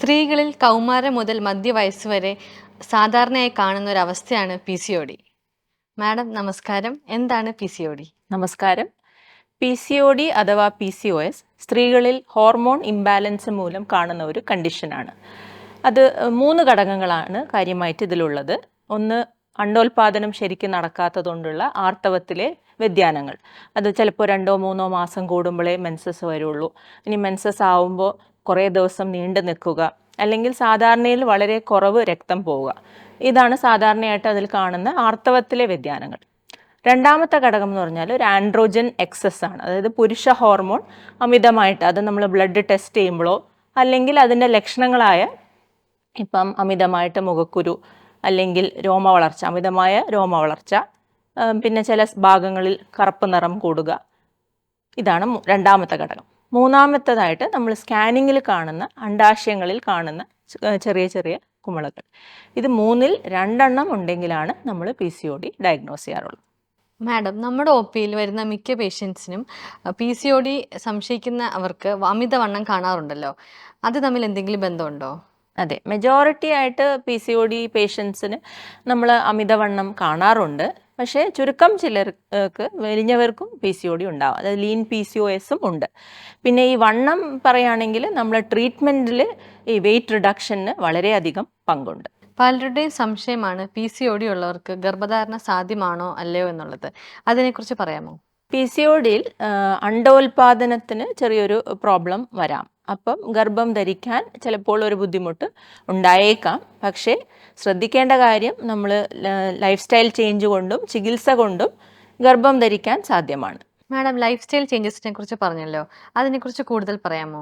സ്ത്രീകളിൽ കൗമാരം മുതൽ മധ്യവയസ്സ് വരെ സാധാരണയായി കാണുന്ന ഒരു അവസ്ഥയാണ് PCOD. മാഡം നമസ്കാരം. എന്താണ് PCOD? നമസ്കാരം. PCOD അഥവാ PCOS സ്ത്രീകളിൽ ഹോർമോൺ ഇംബാലൻസ് മൂലം കാണുന്ന ഒരു കണ്ടീഷനാണ്. അത് 3 ഘടകങ്ങളാണ് കാര്യമായിട്ട് ഇതിലുള്ളത്. ഒന്ന്, അണ്ടോൽപാദനം ശരിക്കും നടക്കാത്തതുകൊണ്ടുള്ള ആർത്തവത്തിലെ വ്യതിയാനങ്ങൾ. അത് ചിലപ്പോൾ 2-3 മാസം കൂടുമ്പോഴേ മെൻസസ് വരുള്ളൂ. ഇനി മെൻസസ് ആവുമ്പോൾ കുറേ ദിവസം നീണ്ടു നിൽക്കുക, അല്ലെങ്കിൽ സാധാരണയിൽ വളരെ കുറവ് രക്തം പോവുക. ഇതാണ് സാധാരണയായിട്ട് അതിൽ കാണുന്ന ആർത്തവത്തിലെ വ്യതിയാനങ്ങൾ. രണ്ടാമത്തെ ഘടകം എന്ന് പറഞ്ഞാൽ ഒരു ആൻഡ്രോജൻ എക്സസ് ആണ്. അതായത് പുരുഷ ഹോർമോൺ അമിതമായിട്ട്, അത് നമ്മൾ ബ്ലഡ് ടെസ്റ്റ് ചെയ്യുമ്പോഴോ അല്ലെങ്കിൽ അതിൻ്റെ ലക്ഷണങ്ങളായ ഇപ്പം അമിതമായിട്ട് മുഖക്കുരു, അല്ലെങ്കിൽ രോമവളർച്ച, അമിതമായ രോമവളർച്ച, പിന്നെ ചില ഭാഗങ്ങളിൽ കറുപ്പ് നിറം കൂടുക, ഇതാണ് രണ്ടാമത്തെ ഘടകം. മൂന്നാമത്തേതായിട്ട് നമ്മൾ സ്കാനിങ്ങിൽ കാണുന്ന അണ്ഡാശയങ്ങളിൽ കാണുന്ന ചെറിയ ചെറിയ കുമിളകൾ. ഇത് 3-ൽ 2 ഉണ്ടെങ്കിലാണ് നമ്മൾ PCOD ഡയഗ്നോസ് ചെയ്യാറുള്ളത്. മാഡം, നമ്മുടെ OPയിൽ വരുന്ന മിക്ക പേഷ്യൻസിനും PCOD സംശയിക്കുന്നവർക്ക് അമിതവണ്ണം കാണാറുണ്ടല്ലോ. അത് തമ്മിൽ എന്തെങ്കിലും ബന്ധമുണ്ടോ? അതെ, മെജോറിറ്റി ആയിട്ട് PCOD പേഷ്യൻസിന് നമ്മൾ അമിതവണ്ണം കാണാറുണ്ട്. പക്ഷേ ചുരുക്കം ചിലർക്ക്, വലിഞ്ഞവർക്കും PCOD ഉണ്ടാവും. അതായത് ലീൻ PCOSും ഉണ്ട്. പിന്നെ ഈ വണ്ണം പറയുകയാണെങ്കിൽ നമ്മൾ ട്രീറ്റ്മെൻറ്റിൽ ഈ വെയിറ്റ് റിഡക്ഷന് വളരെയധികം പങ്കുണ്ട്. പലരുടെയും സംശയമാണ് PCOD ഉള്ളവർക്ക് ഗർഭധാരണ സാധ്യമാണോ അല്ലയോ എന്നുള്ളത്. അതിനെക്കുറിച്ച് പറയാമോ? PCODയിൽ അണ്ടോൽപാദനത്തിന് ചെറിയൊരു പ്രോബ്ലം വരാം. അപ്പം ഗർഭം ധരിക്കാൻ ചിലപ്പോൾ ഒരു ബുദ്ധിമുട്ട് ഉണ്ടായേക്കാം. പക്ഷേ ശ്രദ്ധിക്കേണ്ട കാര്യം, നമ്മൾ ലൈഫ് സ്റ്റൈൽ ചേഞ്ച് കൊണ്ടും ചികിത്സ കൊണ്ടും ഗർഭം ധരിക്കാൻ സാധ്യമാണ്. മാഡം, ലൈഫ് സ്റ്റൈൽ ചേഞ്ചസിനെ കുറിച്ച് പറഞ്ഞല്ലോ, അതിനെക്കുറിച്ച് കൂടുതൽ പറയാമോ?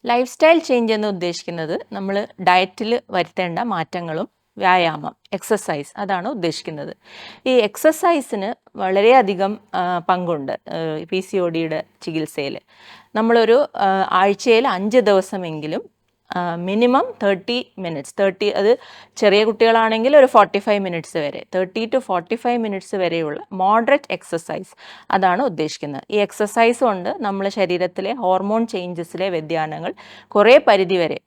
ലൈഫ് സ്റ്റൈൽ ചേഞ്ച് എന്ന് ഉദ്ദേശിക്കുന്നത് നമ്മൾ ഡയറ്റിൽ വരുത്തേണ്ട മാറ്റങ്ങളും വ്യായാമം, എക്സസൈസ്, അതാണ് ഉദ്ദേശിക്കുന്നത്. ഈ എക്സസൈസിന് വളരെയധികം പങ്കുണ്ട് PCODയുടെ ചികിത്സയിൽ. നമ്മളൊരു ആഴ്ചയിൽ 5 ദിവസമെങ്കിലും മിനിമം 30 മിനിറ്റ്സ്, അത് ചെറിയ കുട്ടികളാണെങ്കിൽ ഒരു 45 മിനിറ്റ്സ് വരെ, 30 to 45 മിനിറ്റ്സ് വരെയുള്ള മോഡറേറ്റ് എക്സസൈസ്, അതാണ് ഉദ്ദേശിക്കുന്നത്. ഈ എക്സസൈസ് കൊണ്ട് നമ്മുടെ ശരീരത്തിലെ ഹോർമോൺ ചേഞ്ചസിലെ വ്യതിയാനങ്ങൾ കുറേ പരിധിവരെ,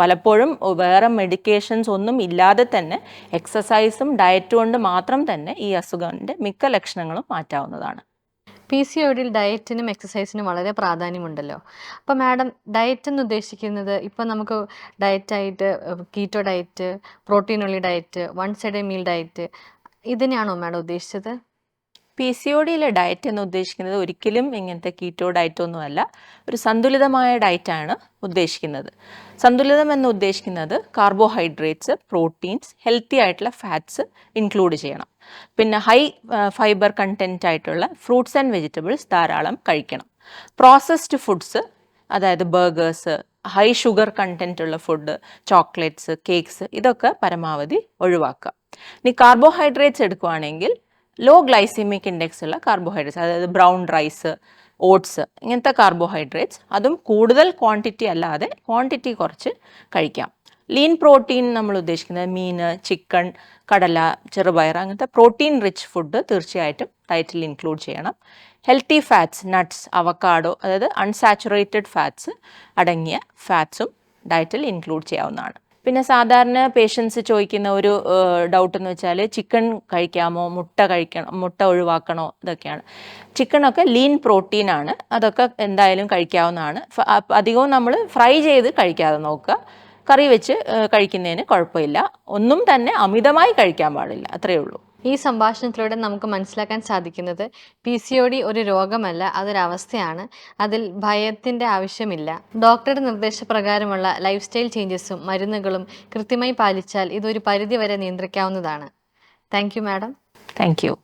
പലപ്പോഴും വേറെ മെഡിക്കേഷൻസ് ഒന്നും ഇല്ലാതെ തന്നെ എക്സസൈസും ഡയറ്റും കൊണ്ട് മാത്രം തന്നെ ഈ അസുഖത്തിൻ്റെ മിക്ക ലക്ഷണങ്ങളും മാറ്റാവുന്നതാണ്. PCODയിൽ ഡയറ്റിനും എക്സസൈസിനും വളരെ പ്രാധാന്യമുണ്ടല്ലോ. അപ്പോൾ മാഡം, ഡയറ്റ് എന്ന് ഉദ്ദേശിക്കുന്നത് ഇപ്പോൾ നമുക്ക് ഡയറ്റായിട്ട് കീറ്റോ ഡയറ്റ്, പ്രോട്ടീൻ ഉള്ള diet, one side meal diet, ഇതിനെയാണോ മാഡം ഉദ്ദേശിച്ചത്? PCODയിലെ ഡയറ്റ് എന്ന് ഉദ്ദേശിക്കുന്നത് ഒരിക്കലും ഇങ്ങനത്തെ കീറ്റോ ഡയറ്റൊന്നുമല്ല, ഒരു സന്തുലിതമായ ഡയറ്റാണ് ഉദ്ദേശിക്കുന്നത്. സന്തുലിതം എന്ന് ഉദ്ദേശിക്കുന്നത് കാർബോഹൈഡ്രേറ്റ്സ്, പ്രോട്ടീൻസ്, ഹെൽത്തി ആയിട്ടുള്ള ഫാറ്റ്സ് ഇൻക്ലൂഡ് ചെയ്യണം. പിന്നെ ഹൈ ഫൈബർ കണ്ടൻറ്റ് ആയിട്ടുള്ള ഫ്രൂട്ട്സ് ആൻഡ് വെജിറ്റബിൾസ് ധാരാളം കഴിക്കണം. പ്രോസസ്ഡ് ഫുഡ്സ്, അതായത് ബർഗേഴ്സ്, ഹൈ ഷുഗർ കണ്ടൻറ്റ് ഉള്ള ഫുഡ്, ചോക്ലേറ്റ്സ്, കേക്ക്സ്, ഇതൊക്കെ പരമാവധി ഒഴിവാക്കുക. ഇനി കാർബോഹൈഡ്രേറ്റ്സ് എടുക്കുകയാണെങ്കിൽ ലോ ഗ്ലൈസിമിക് ഇൻഡെക്സ് ഉള്ള കാർബോഹൈഡ്രേറ്റ്സ്, അതായത് ബ്രൗൺ റൈസ്, ഓട്സ്, ഇങ്ങനത്തെ കാർബോഹൈഡ്രേറ്റ്സ്, അതും കൂടുതൽ ക്വാണ്ടിറ്റി അല്ലാതെ ക്വാണ്ടിറ്റി കുറച്ച് കഴിക്കാം. ലീൻ പ്രോട്ടീൻ നമ്മൾ ഉദ്ദേശിക്കുന്നത് മീൻ, ചിക്കൻ, കടല, ചെറുപയർ, അങ്ങനത്തെ പ്രോട്ടീൻ റിച്ച് ഫുഡ് തീർച്ചയായിട്ടും ഡയറ്റിൽ ഇൻക്ലൂഡ് ചെയ്യണം. ഹെൽത്തി ഫാറ്റ്സ്, നട്ട്സ്, അവക്കാഡോ, അതായത് അൺസാച്ചുറേറ്റഡ് ഫാറ്റ്സ് അടങ്ങിയ ഫാറ്റ്സും ഡയറ്റിൽ ഇൻക്ലൂഡ് ചെയ്യാവുന്നതാണ്. പിന്നെ സാധാരണ പേഷ്യൻസ് ചോദിക്കുന്ന ഒരു ഡൗട്ട് എന്ന് വെച്ചാൽ, ചിക്കൻ കഴിക്കാമോ, മുട്ട ഒഴിവാക്കണോ, ഇതൊക്കെയാണ്. ചിക്കനൊക്കെ ലീൻ പ്രോട്ടീനാണ്, അതൊക്കെ എന്തായാലും കഴിക്കാവുന്നതാണ്. അധികവും നമ്മൾ ഫ്രൈ ചെയ്ത് കഴിക്കാതെ നോക്കുക. കറി വെച്ച് കഴിക്കുന്നതിന് കുഴപ്പമില്ല. ഒന്നും തന്നെ അമിതമായി കഴിക്കാൻ പാടില്ല, അത്രയേ ഉള്ളൂ. ഈ സംഭാഷണത്തിലൂടെ നമുക്ക് മനസ്സിലാക്കാൻ സാധിക്കുന്നത് PCOD ഒരു രോഗമല്ല, അതൊരവസ്ഥയാണ്. അതിൽ ഭയത്തിൻ്റെ ആവശ്യമില്ല. ഡോക്ടറുടെ നിർദ്ദേശപ്രകാരമുള്ള ലൈഫ് സ്റ്റൈൽ ചേഞ്ചസും മരുന്നുകളും കൃത്യമായി പാലിച്ചാൽ ഇതൊരു പരിധിവരെ നിയന്ത്രിക്കാവുന്നതാണ്. Thank you madam. Thank U.